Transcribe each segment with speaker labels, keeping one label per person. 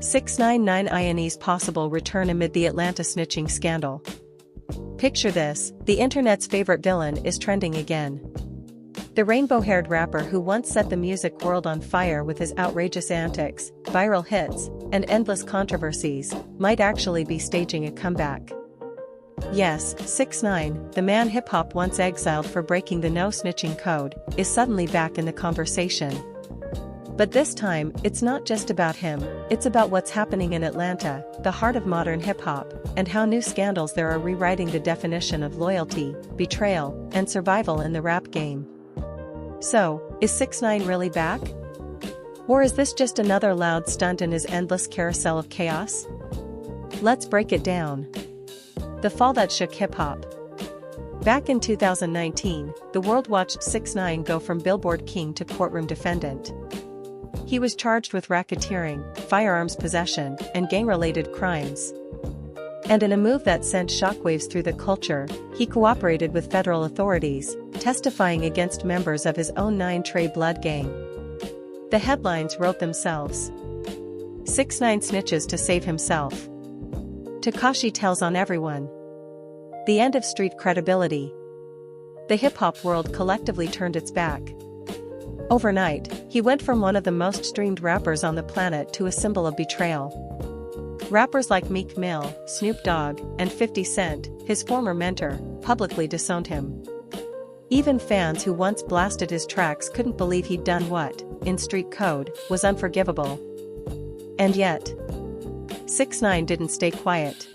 Speaker 1: 699 INE's possible return amid the Atlanta snitching scandal. Picture this, the internet's favorite villain is trending again. The rainbow-haired rapper who once set the music world on fire with his outrageous antics, viral hits, and endless controversies, might actually be staging a comeback. Yes, 6ix9ine, the man hip-hop once exiled for breaking the no-snitching code, is suddenly back in the conversation. But this time, it's not just about him, it's about what's happening in Atlanta, the heart of modern hip-hop, and how new scandals there are rewriting the definition of loyalty, betrayal, and survival in the rap game. So, is 6ix9ine really back? Or is this just another loud stunt in his endless carousel of chaos? Let's break it down. The fall that shook hip-hop. Back in 2019, the world watched 6ix9ine go from Billboard king to courtroom defendant. He was charged with racketeering, firearms possession, and gang-related crimes. And in a move that sent shockwaves through the culture, he cooperated with federal authorities, testifying against members of his own 9 Trey Blood gang. The headlines wrote themselves. 6ix9ine snitches to save himself. Tekashi tells on everyone. The end of street credibility. The hip-hop world collectively turned its back. Overnight, he went from one of the most streamed rappers on the planet to a symbol of betrayal. Rappers like Meek Mill, Snoop Dogg, and 50 Cent, his former mentor, publicly disowned him. Even fans who once blasted his tracks couldn't believe he'd done what, in street code, was unforgivable. And yet, 6ix9ine didn't stay quiet.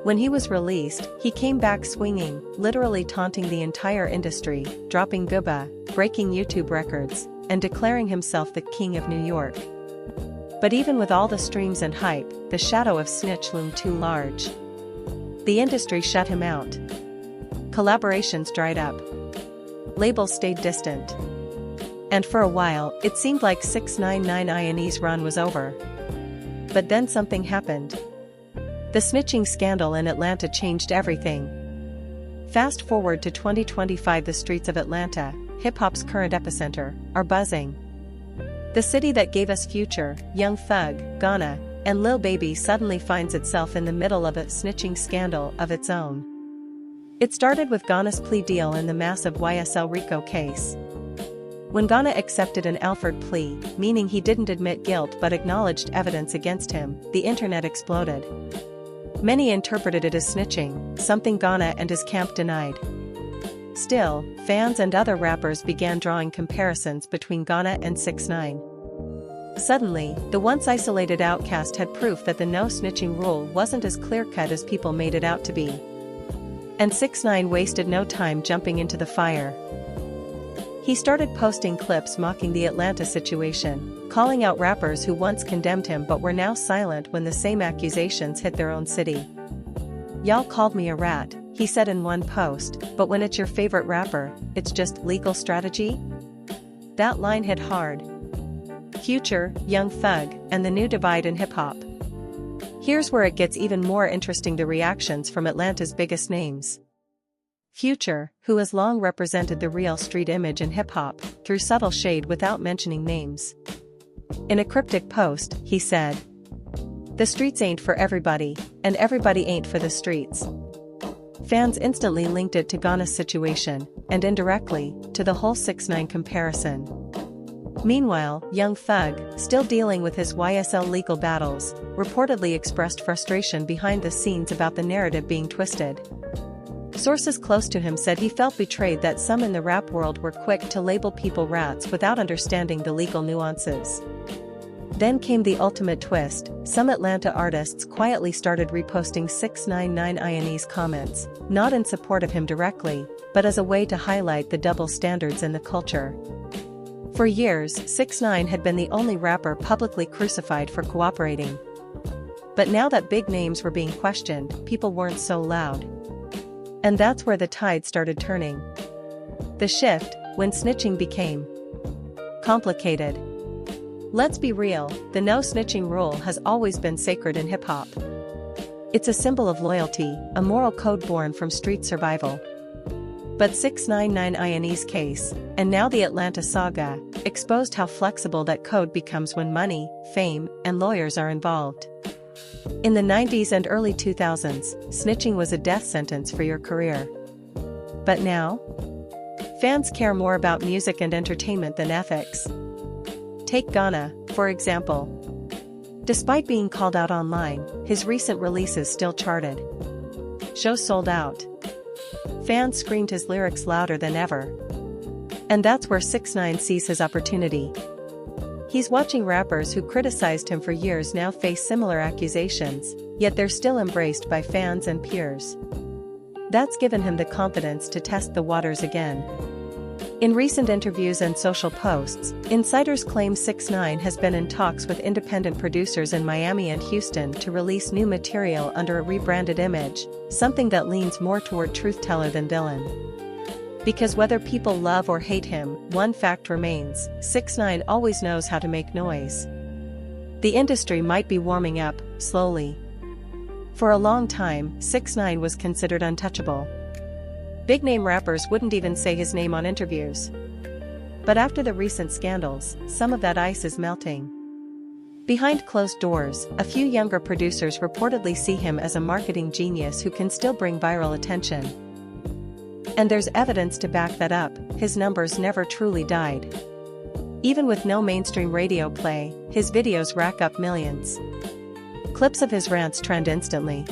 Speaker 1: When he was released, he came back swinging, literally taunting the entire industry, dropping Gubba, breaking YouTube records, and declaring himself the king of New York. But even with all the streams and hype, the shadow of Snitch loomed too large. The industry shut him out. Collaborations dried up. Labels stayed distant. And for a while, it seemed like 6ix9ine INE's run was over. But then something happened. The snitching scandal in Atlanta changed everything. Fast forward to 2025, the streets of Atlanta, hip-hop's current epicenter, are buzzing. The city that gave us Future, Young Thug, Gunna, and Lil Baby suddenly finds itself in the middle of a snitching scandal of its own. It started with Gunna's plea deal in the massive YSL RICO case. When Gunna accepted an Alford plea, meaning he didn't admit guilt but acknowledged evidence against him, the internet exploded. Many interpreted it as snitching, something Gunna and his camp denied. Still, fans and other rappers began drawing comparisons between Gunna and 6ix9ine. Suddenly, the once isolated outcast had proof that the no-snitching rule wasn't as clear-cut as people made it out to be. And 6ix9ine wasted no time jumping into the fire. He started posting clips mocking the Atlanta situation, calling out rappers who once condemned him but were now silent when the same accusations hit their own city. "Y'all called me a rat," he said in one post, "but when it's your favorite rapper, it's just legal strategy?" That line hit hard. Future, Young Thug, and the new divide in hip-hop. Here's where it gets even more interesting: the reactions from Atlanta's biggest names. Future, who has long represented the real street image in hip-hop, threw subtle shade without mentioning names. In a cryptic post, he said, "The streets ain't for everybody, and everybody ain't for the streets." Fans instantly linked it to Gunna's situation, and indirectly, to the whole 6ix9ine comparison. Meanwhile, Young Thug, still dealing with his YSL legal battles, reportedly expressed frustration behind the scenes about the narrative being twisted. Sources close to him said he felt betrayed that some in the rap world were quick to label people rats without understanding the legal nuances. Then came the ultimate twist: some Atlanta artists quietly started reposting 6ix9ine INE's comments, not in support of him directly, but as a way to highlight the double standards in the culture. For years, 6ix9ine had been the only rapper publicly crucified for cooperating. But now that big names were being questioned, people weren't so loud. And that's where the tide started turning. The shift, when snitching became complicated. Let's be real, the no-snitching rule has always been sacred in hip-hop. It's a symbol of loyalty, a moral code born from street survival. But 6ix9ine INE's case, and now the Atlanta saga, exposed how flexible that code becomes when money, fame, and lawyers are involved. In the 90s and early 2000s, snitching was a death sentence for your career. But now? Fans care more about music and entertainment than ethics. Take Gunna, for example. Despite being called out online, his recent releases still charted. Shows sold out. Fans screamed his lyrics louder than ever. And that's where 6ix9ine sees his opportunity. He's watching rappers who criticized him for years now face similar accusations, yet they're still embraced by fans and peers. That's given him the confidence to test the waters again. In recent interviews and social posts, insiders claim 6ix9ine has been in talks with independent producers in Miami and Houston to release new material under a rebranded image, something that leans more toward truth-teller than villain. Because whether people love or hate him, one fact remains: 6ix9ine always knows how to make noise. The industry might be warming up, slowly. For a long time, 6ix9ine was considered untouchable. Big-name rappers wouldn't even say his name on interviews. But after the recent scandals, some of that ice is melting. Behind closed doors, a few younger producers reportedly see him as a marketing genius who can still bring viral attention. And there's evidence to back that up: his numbers never truly died. Even with no mainstream radio play, his videos rack up millions. Clips of his rants trend instantly.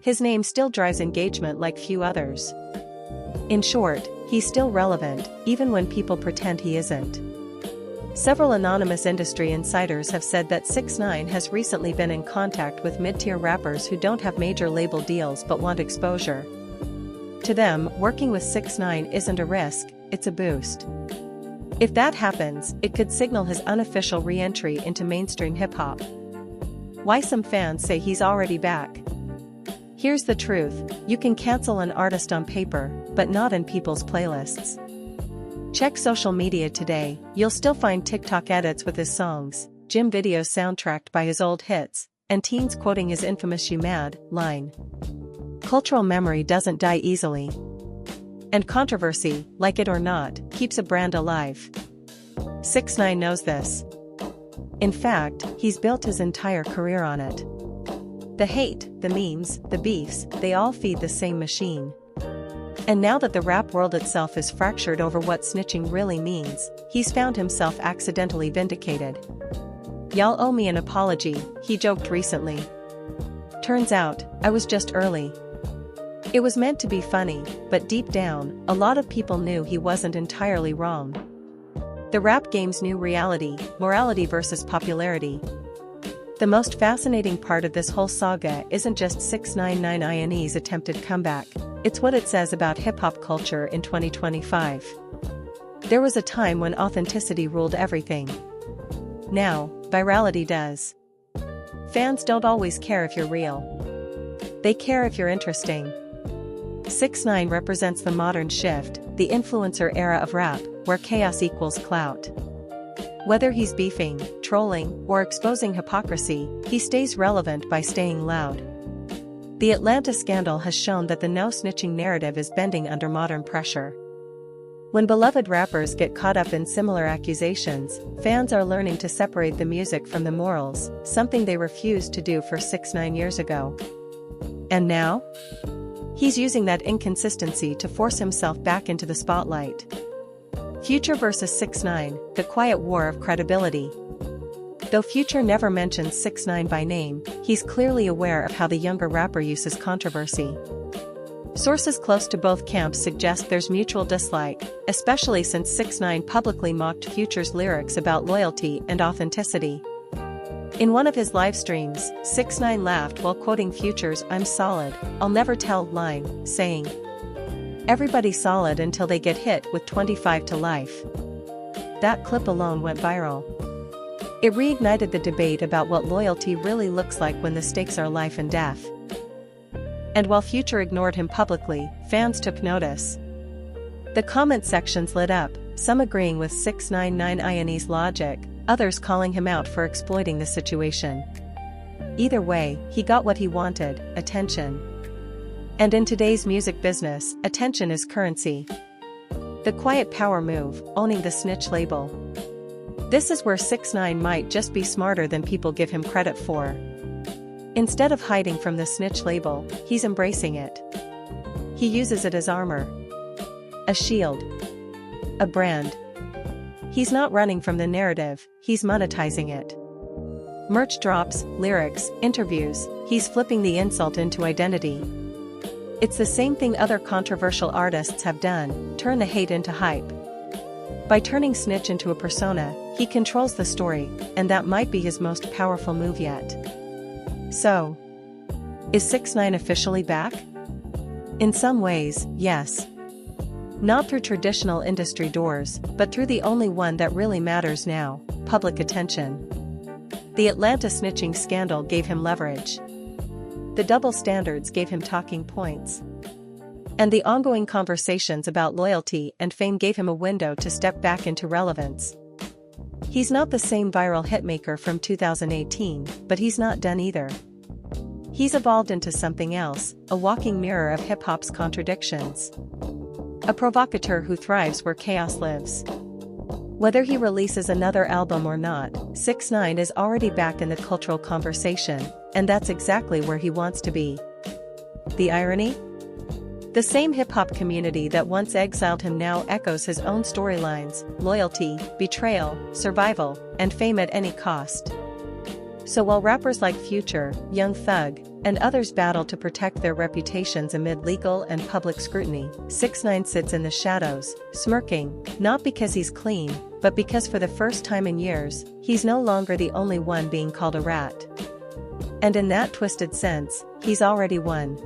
Speaker 1: His name still drives engagement like few others. In short, he's still relevant, even when people pretend he isn't. Several anonymous industry insiders have said that 6ix9ine has recently been in contact with mid-tier rappers who don't have major label deals but want exposure. To them, working with 6ix9ine isn't a risk, it's a boost. If that happens, it could signal his unofficial re-entry into mainstream hip-hop. Why some fans say he's already back? Here's the truth: you can cancel an artist on paper, but not in people's playlists. Check social media today, you'll still find TikTok edits with his songs, gym videos soundtracked by his old hits, and teens quoting his infamous "You Mad" line. Cultural memory doesn't die easily. And controversy, like it or not, keeps a brand alive. 6ix9ine knows this. In fact, he's built his entire career on it. The hate, the memes, the beefs, they all feed the same machine. And now that the rap world itself is fractured over what snitching really means, he's found himself accidentally vindicated. "Y'all owe me an apology," he joked recently. "Turns out, I was just early." It was meant to be funny, but deep down, a lot of people knew he wasn't entirely wrong. The rap game's new reality: morality versus popularity. The most fascinating part of this whole saga isn't just 6ix9ine's attempted comeback, it's what it says about hip-hop culture in 2025. There was a time when authenticity ruled everything. Now, virality does. Fans don't always care if you're real. They care if you're interesting. 6ix9ine represents the modern shift, the influencer era of rap, where chaos equals clout. Whether he's beefing, trolling, or exposing hypocrisy, he stays relevant by staying loud. The Atlanta scandal has shown that the no-snitching narrative is bending under modern pressure. When beloved rappers get caught up in similar accusations, fans are learning to separate the music from the morals, something they refused to do for 6ix9ine years ago. And now? He's using that inconsistency to force himself back into the spotlight. Future versus 6ix9ine, the quiet war of credibility. Though Future never mentions 6ix9ine by name, he's clearly aware of how the younger rapper uses controversy. Sources close to both camps suggest there's mutual dislike, especially since 6ix9ine publicly mocked Future's lyrics about loyalty and authenticity. In one of his live streams, 6ix9ine laughed while quoting Future's "I'm solid, I'll never tell" line, saying, "Everybody's solid until they get hit with 25 to life." That clip alone went viral. It reignited the debate about what loyalty really looks like when the stakes are life and death. And while Future ignored him publicly, fans took notice. The comment sections lit up, some agreeing with 6ix9ine's logic, others calling him out for exploiting the situation. Either way, he got what he wanted: attention. And in today's music business, attention is currency. The quiet power move, owning the snitch label. This is where 6ix9ine might just be smarter than people give him credit for. Instead of hiding from the snitch label, he's embracing it. He uses it as armor. A shield. A brand. He's not running from the narrative, he's monetizing it. Merch drops, lyrics, interviews, he's flipping the insult into identity. It's the same thing other controversial artists have done, turn the hate into hype. By turning Snitch into a persona, he controls the story, and that might be his most powerful move yet. So, is 6ix9ine officially back? In some ways, yes. Not through traditional industry doors, but through the only one that really matters now, public attention. The Atlanta snitching scandal gave him leverage. The double standards gave him talking points. And the ongoing conversations about loyalty and fame gave him a window to step back into relevance. He's not the same viral hitmaker from 2018, but he's not done either. He's evolved into something else, a walking mirror of hip-hop's contradictions. A provocateur who thrives where chaos lives. Whether he releases another album or not, 6ix9ine is already back in the cultural conversation, and that's exactly where he wants to be. The irony? The same hip-hop community that once exiled him now echoes his own storylines: loyalty, betrayal, survival, and fame at any cost. So while rappers like Future, Young Thug, and others battle to protect their reputations amid legal and public scrutiny, 6ix9ine sits in the shadows, smirking, not because he's clean, but because for the first time in years, he's no longer the only one being called a rat. And in that twisted sense, he's already won.